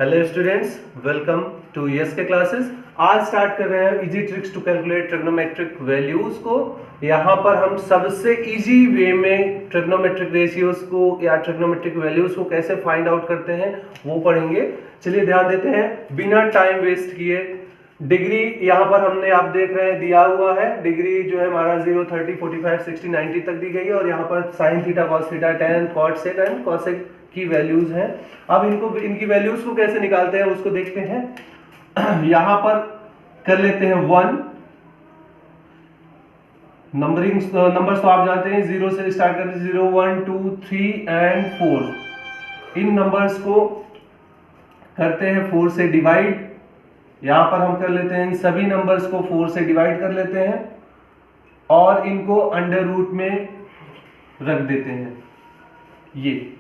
Hello students, welcome to yes के classes. आज start कर रहे हैं easy tricks to calculate trigonometric values को। यहाँ पर हम सबसे इजी वे में ट्रिग्नोमेट्रिक रेशियोज को या ट्रिग्नोमेट्रिक वैल्यूज को कैसे फाइंड आउट करते हैं वो पढ़ेंगे। चलिए ध्यान देते हैं बिना टाइम वेस्ट किए। डिग्री यहाँ पर हमने आप देख रहे हैं दिया हुआ है। डिग्री जो है हमारा 0, 30, 45, 60, 90 तक दी गई है और यहाँ पर sine theta, cos theta, tan, cot sec and cosec की वैल्यूज हैं। अब इनकी वैल्यूज को कैसे निकालते हैं उसको देखते हैं। यहाँ पर कर लेते हैं 1 नंबर्स तो आप जानते हैं 0 से स्टार्ट करते हैं। 0, 1, 2, 3 एंड 4। इन नंबर्स को करते हैं 4 से डिवाइड। यहां पर हम कर लेते हैं इन सभी नंबर्स को 4 से डिवाइड कर लेते हैं और इनको अंडर रूट में रख देते हैं। ये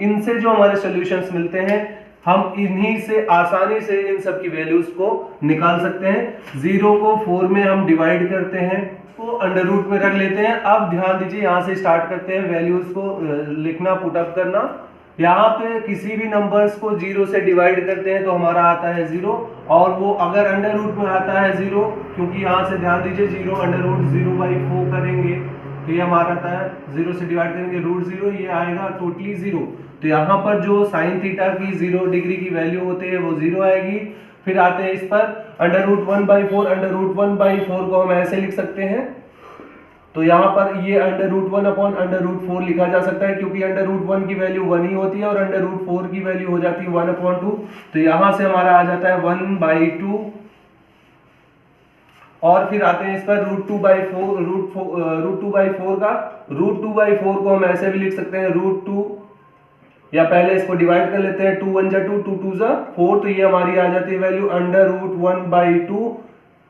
इनसे जो हमारे सॉल्यूशंस मिलते हैं हम इन्हीं से आसानी से इन सब की वैल्यूज को निकाल सकते हैं। 0 को 4 में हम डिवाइड करते हैं, को अंडर रूट में रख लेते हैं। अब ध्यान दीजिए, यहां से स्टार्ट करते हैं वैल्यूज को लिखना, पुटअप करना। यहाँ पे किसी भी नंबर्स को 0 से डिवाइड करते हैं तो हमारा आता है 0, और वो अगर अंडर रूट में आता है 0, क्योंकि यहाँ से ध्यान दीजिए 0 अंडर रूट 0/4 करेंगे तो ये हमारा आता है 0 से डिवाइड करेंगे रूट 0, ये आएगा टोटली 0। तो यहाँ पर जो साइन थीटा की 0 डिग्री की वैल्यू होती है वो 0 आएगी। फिर आते हैं इस पर अंडर रूट 1/4। अंडर रूट 1/4 को हम ऐसे लिख सकते हैं, तो यहाँ पर ये under root 1 upon under root 4 लिखा जा सकता है, क्योंकि अंडर रूट 1 की वैल्यू 1 ही होती है और अंडर रूट 4 की वैल्यू हो जाती है 1/2। तो यहाँ से हमारा आ जाता है 1/2। और फिर आते हैं इस पर रूट 2/4। रूट 2/4 का रूट 2/4 को हम ऐसे भी लिख सकते हैं रूट 2, या पहले इसको डिवाइड कर लेते हैं 2 1 जा 2, 2 2 जा 4। तो ये हमारी आ जाती है value under root 1/2।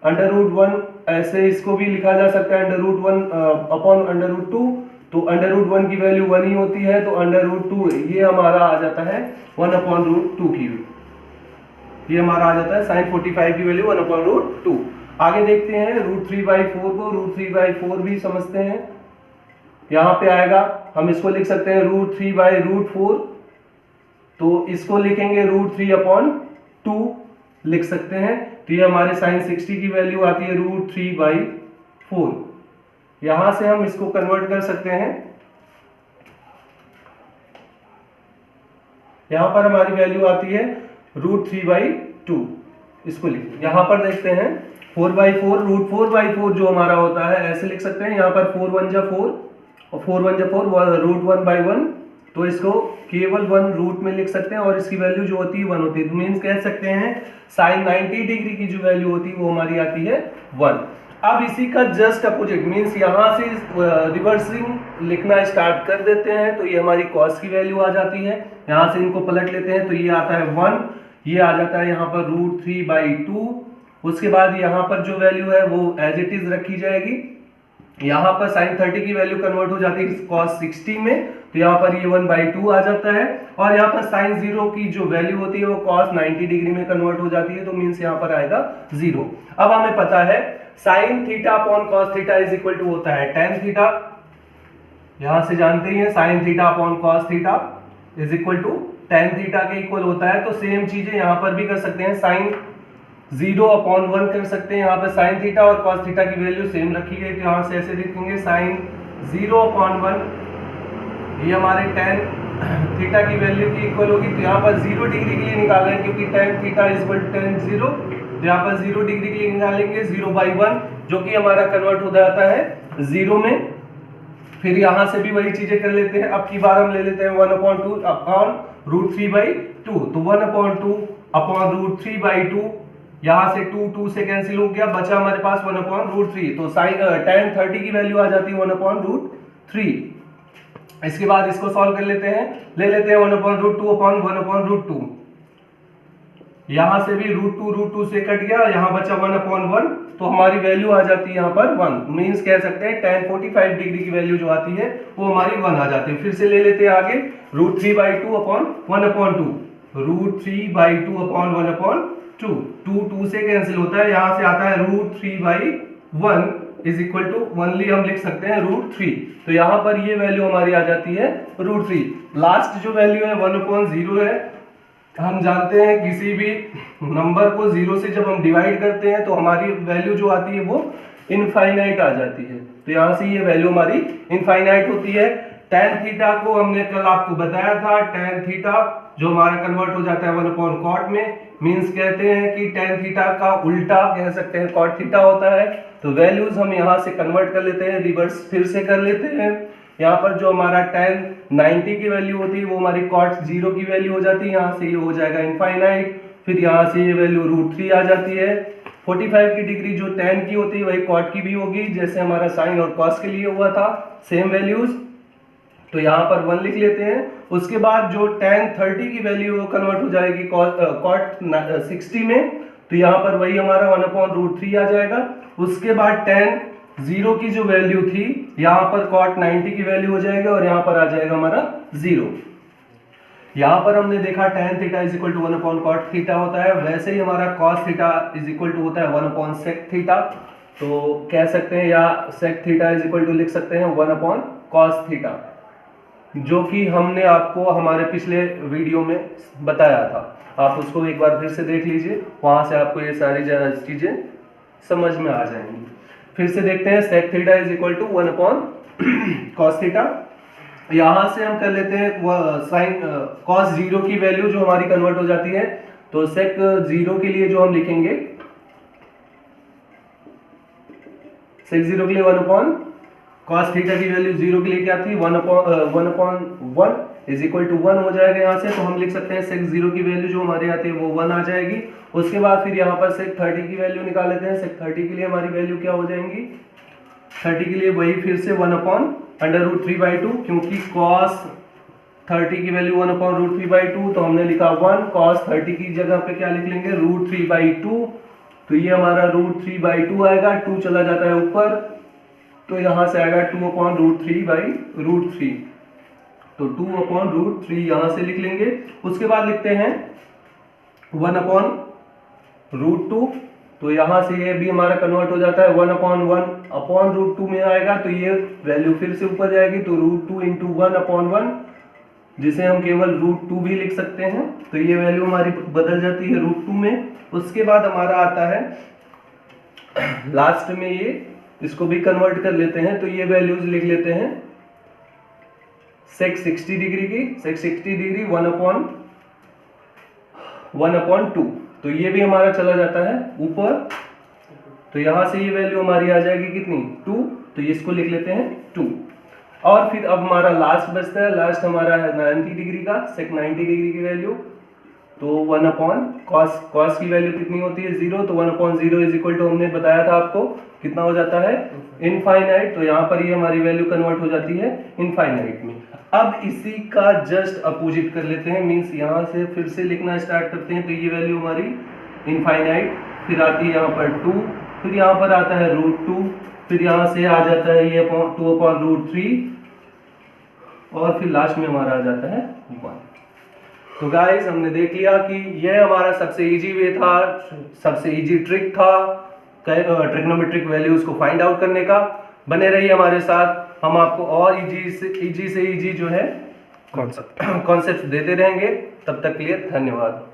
Under root 1 ऐसे इसको भी लिखा जा सकता है under root 1 upon under root 2। तो अंडर रूट 1 की वैल्यू 1 ही होती है, तो अंडर रूट 2 ये हमारा आ जाता है 1/√2 की। ये हमारा आ जाता है sin 45 की वैल्यू 1/√2। आगे देखते हैं रूट 3/4 को। रूट 3/4 भी समझते हैं। यहाँ पे आएगा, हम इसको लिख सकते हैं रूट 3/√4। तो इसको लिखेंगे रूट 3/2 लिख सकते हैं। तो ये हमारे sin 60 की वैल्यू आती है रूट 3/4। यहां से हम इसको कन्वर्ट कर सकते हैं। यहां पर हमारी वैल्यू आती है रूट 3/2। इसको लिखिए। यहां पर देखते हैं 4/4। रूट 4/4 जो हमारा होता है ऐसे लिख सकते हैं। यहाँ पर 4 1 जा 4 और 4 1 जा 4, रूट 1/1। तो इसको केवल 1 रूट में लिख सकते हैं और इसकी वैल्यू जो होती है 1 होती है। तो मीन्स कह सकते हैं साइन 90 डिग्री की जो वैल्यू होती है वो हमारी आती है 1। अब इसी का जस्ट अपोजिट मीन्स यहाँ से रिवर्सिंग लिखना स्टार्ट कर देते हैं तो ये हमारी कॉस की वैल्यू आ जाती है। यहाँ से इनको पलट लेते हैं तो ये आता है 1, ये आ जाता है यहाँ पर रूट 3/2। उसके बाद यहाँ पर जो वैल्यू है वो एज इट इज रखी जाएगी। यहाँ पर sin 30 की वैल्यू कन्वर्ट हो जाती है cos 60 में, तो यहाँ पर ये 1/2 आ जाता है। और यहाँ पर sin 0 की जो वैल्यू होती है वो cos 90 डिग्री में कन्वर्ट हो जाती है, तो मीन्स यहाँ पर आएगा 0। अब हमें पता है sin theta upon cos theta is equal to होता है tan थीटा। यहाँ से जानते हैं sin theta upon cos theta is equal to tan theta के इक्वल होता है। तो सेम चीजें यहाँ पर भी कर सकते हैं। sin 0/1 कर सकते हैं। यहाँ पे साइन थीटा और कॉस थीटा की वैल्यू सेम रखी गई, तो यहाँ से ऐसे लिखेंगे sin 0/1 ये हमारे tan थीटा की वैल्यू की इक्वल होगी। तो यहाँ पर 0 डिग्री के लिए निकाल रहे हैं क्योंकि tan theta is equal to tan 0। तो यहाँ पर 0 डिग्री के लिए निकालेंगे 0/1 जो कि हमारा कन्वर्ट हो जाता है 0 में। फिर यहाँ से भी वही चीजें कर लेते हैं। अब की बार हम ले लेते हैं 1/2 अपॉन रूट 3/2। तो 1/2 अपॉन रूट 3/2, यहाँ से 2 से कैंसिल हो गया, बचा हमारे पास 1/√3। तो tan 30 की वैल्यू आ जाती है 1/√3। इसके बाद इसको सॉल्व कर लेते हैं। ले लेते हैं 1/√2 अपॉन 1/√2। यहाँ से भी रूट 2 से कट गया, यहाँ बचा 1/1। तो हमारी वैल्यू आ जाती है यहाँ पर 1। मीन्स कह सकते हैं tan 45 डिग्री की वैल्यू जो आती है वो हमारी 1 आ जाती है। फिर से ले लेते हैं आगे रूट 3/2 अपॉन 1/2। Root 3/2 upon 1/2। 2 से कैंसिल होता है, यहाँ से आता है root 3/1 is equal to only हम लिख सकते हैं √3। तो यहाँ पर ये वैल्यू हमारी आ जाती है √3। लास्ट जो वैल्यू है 1/0 है। हम जानते हैं किसी भी नंबर को 0 से जब हम डिवाइड करते हैं तो हमारी वैल्यू जो आती है वो इनफाइनाइट आ जाती है। तो यहाँ से ये वैल्यू हमारी इनफाइनाइट होती है। tan थीटा को हमने कल आपको बताया था, tan थीटा जो हमारा कन्वर्ट हो जाता है 1/cot में, मींस कहते हैं कि tan थीटा का उल्टा कह सकते हैं cot थीटा होता है। तो वैल्यूज हम यहाँ से कन्वर्ट कर लेते हैं, रिवर्स फिर से कर लेते हैं। यहाँ पर जो हमारा tan 90 की वैल्यू होती है वो हमारी cot 0 की वैल्यू हो जाती है, यहाँ से ये हो जाएगा इनफाइनाइट। फिर यहाँ से ये वैल्यू √3 आ जाती है। 45 की डिग्री जो tan की होती है वही cot की भी होगी, जैसे हमारा sin और cos के लिए हुआ था, सेम वैल्यूज। तो यहाँ पर 1 लिख लेते हैं। उसके बाद जो tan 30 की वैल्यू वो कन्वर्ट हो जाएगी cot 60 में, तो यहाँ पर वही हमारा 1/√3 आ जाएगा। उसके बाद tan 0 की जो वैल्यू थी यहाँ पर cot 90 की वैल्यू हो जाएगा और यहाँ पर आ जाएगा हमारा 0। यहाँ पर हमने देखा tan theta is equal to 1/cot theta होता है, वैसे ही हमारा cos theta is equal to होता है 1/sec थीटा। तो कह सकते हैं या sec theta is equal to लिख सकते हैं 1/cos थीटा, जो कि हमने आपको हमारे पिछले वीडियो में बताया था। आप उसको एक बार फिर से देख लीजिए, वहां से आपको ये सारी चीजें समझ में आ जाएंगी। फिर से देखते हैं sec theta is equal to 1/cos theta. यहां से हम कर लेते हैं sin cos 0 की वैल्यू जो हमारी कन्वर्ट हो जाती है। तो sec 0 के लिए जो हम लिखेंगे, sec 0 के लिए 1/cos थीटा की वैल्यू 0 के लिए क्या थी 1/1 इज इक्वल टू 1 हो जाएगा यहाँ से। तो हम लिख सकते हैं sec 0 की वैल्यू जो हमारे आती है वो 1 आ जाएगी। उसके बाद फिर यहाँ पर sec 30 की वैल्यू निकाल लेते हैं। sec 30 के लिए हमारी वैल्यू क्या हो जाएंगी, 30 के लिए वही फिर से 1/√3/2, क्योंकि cos 30 की वैल्यू 1/√3/2, तो हमने लिखा 1। cos 30 की जगह पे क्या लिख लेंगे √3/2। तो ये हमारा √3/2 आएगा, 2 चला जाता है ऊपर, तो यहाँ से आएगा 2/√3/√3। तो 2/√3 यहाँ से लिख लेंगे। उसके बाद लिखते हैं 1/√2। तो यहाँ से ये भी हमारा कन्वर्ट हो जाता है 1/1/√2 में आएगा। तो ये वैल्यू फिर से ऊपर जाएगी, तो √2 × 1/1, जिसे हम केवल √2 भी लिख सकते हैं। तो ये वैल्यू हमारी बदल जाती है √2 में। उसके बाद हमारा आता है लास्ट में ये, इसको भी कन्वर्ट कर लेते हैं। तो ये वैल्यूज लिख लेते हैं sec 60 डिग्री की, sec 60 डिग्री 1/2। तो ये भी हमारा चला जाता है ऊपर। तो यहां से ये वैल्यू हमारी आ जाएगी कितनी 2। तो इसको लिख लेते हैं 2। और फिर अब हमारा लास्ट बचता है, लास्ट हमारा है 90 डिग्री का, sec 90 डिग्री की वैल्यू। तो 1/cos की वैल्यू कितनी होती है 0। तो 1/0 इज इक्वल टू हमने बताया था आपको कितना हो जाता है इनफाइनाइट। तो यहाँ पर ये हमारी वैल्यू कन्वर्ट हो जाती है इनफाइनाइट में। अब इसी का जस्ट अपोजिट कर लेते हैं, मींस यहाँ से फिर से लिखना स्टार्ट करते हैं। तो ये वैल्यू हमारी इनफाइनाइट, फिर आती है यहाँ पर 2, फिर यहाँ पर आता है √2, फिर यहाँ से आ जाता है ये 2/√3, और फिर लास्ट में हमारा आ जाता है 1। तो गाइस हमने देख लिया कि यह हमारा सबसे इजी वे था, सबसे इजी ट्रिक था ट्रिग्नोमेट्रिक वैल्यूज को फाइंड आउट करने का। बने रहिए हमारे साथ, हम आपको और इजी से इजी जो है कॉन्सेप्ट देते रहेंगे। तब तक के लिए धन्यवाद।